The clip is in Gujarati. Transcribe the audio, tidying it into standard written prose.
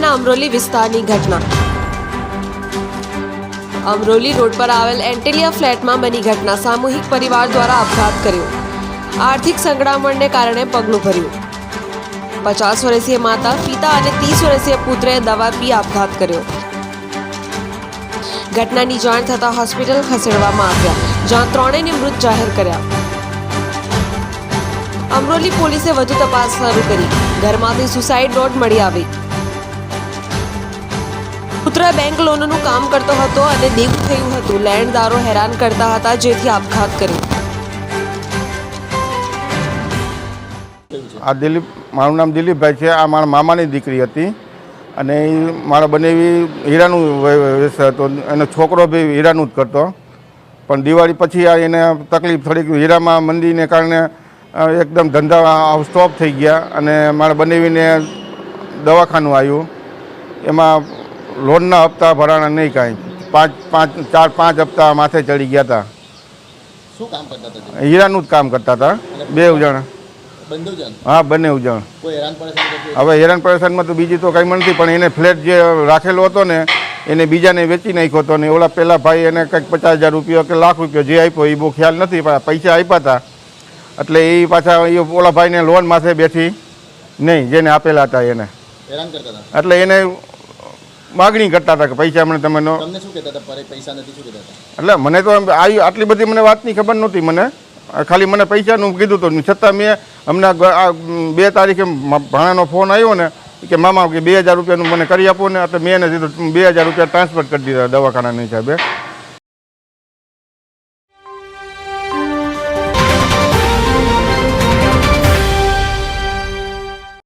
શહેરના અમરોલી વિસ્તારની ઘટના। અમરોલી રોડ પર આવેલ એન્ટેલિયા ફ્લેટમાં બની ઘટના। સામૂહિક પરિવાર દ્વારા આપઘાત કર્યો। આર્થિક સંકળામણને કારણે પગલું ભર્યું। 50 વર્ષીય માતા, પિતા અને 30 વર્ષીય પુત્રએ દવા પી આપઘાત કર્યો। ઘટનાની જાણ થતાં હોસ્પિટલ ખસેડવામાં આવ્યા, જ્યાં ત્રણેયને મૃત જાહેર કર્યા। અમરોલી પોલીસે વધુ તપાસ શરૂ કરી। ઘરમાંથી સુસાઇડ નોટ મળી આવી। પુત્ર બેંક લોનનું કામ કરતો હતો અને દેવું થયું હતું। લેણદારો હેરાન કરતા હતા, જેથી આપઘાત કર્યો। આ દિલીપ, મારું નામ દિલીપભાઈ છે। આ મારા મામાની દીકરી હતી અને એ મારા બનેવી હીરાનું વ્યવસાય હતો। એનો છોકરો બી હીરાનું જ કરતો, પણ દિવાળી પછી આ એને તકલીફ થોડીક હીરામાં મંદીને કારણે એકદમ ધંધા સ્ટોપ થઈ ગયા અને મારા બનેવીને દવાખાનું આવ્યું। એમાં લોનના હપ્તા ભરાણા નહીં કાંઈ, 4-5 હપ્તા માથે ચડી ગયા હતા। શું કામ કરતા હતા? હીરાનું જ કામ કરતા હતા, 2 જણ। હા, બંને જણ। હવે હેરાન પરેશાનમાં તો બીજી તો કંઈ નથી, પણ એને ફ્લેટ જે રાખેલો હતો ને એને બીજાને વેચી નાખ્યો હતો ને ઓલા પહેલાં ભાઈ એને કંઈક 50,000 રૂપિયા કે લાખ રૂપિયા જે આપ્યો એ બહુ ખ્યાલ નથી, પણ પૈસા આપ્યા હતા એટલે એ પાછા એ ઓલા ભાઈને લોન માથે બેઠી નહીં, જેને આપેલા હતા એને હેરાન કરતા હતા। એટલે એને માગણી કરતા હતા કે પૈસા મને તમે તમને શું કહેતા હતા? પૈસા નથી શું કહેતા હતા? એટલે મને તો આટલી બધી મને વાતની ખબર નહોતી। મને ખાલી મને પૈસાનું કીધું હતું, છતાં મેં હમણાં 2 તારીખે ભાણાનો ફોન આવ્યો ને કે મામા કે 2,000 રૂપિયાનું મને કરી આપો ને, એટલે મેં એને સીધું 2,000 રૂપિયા ટ્રાન્સફર કરી દીધા દવાખાનાની હિસાબે।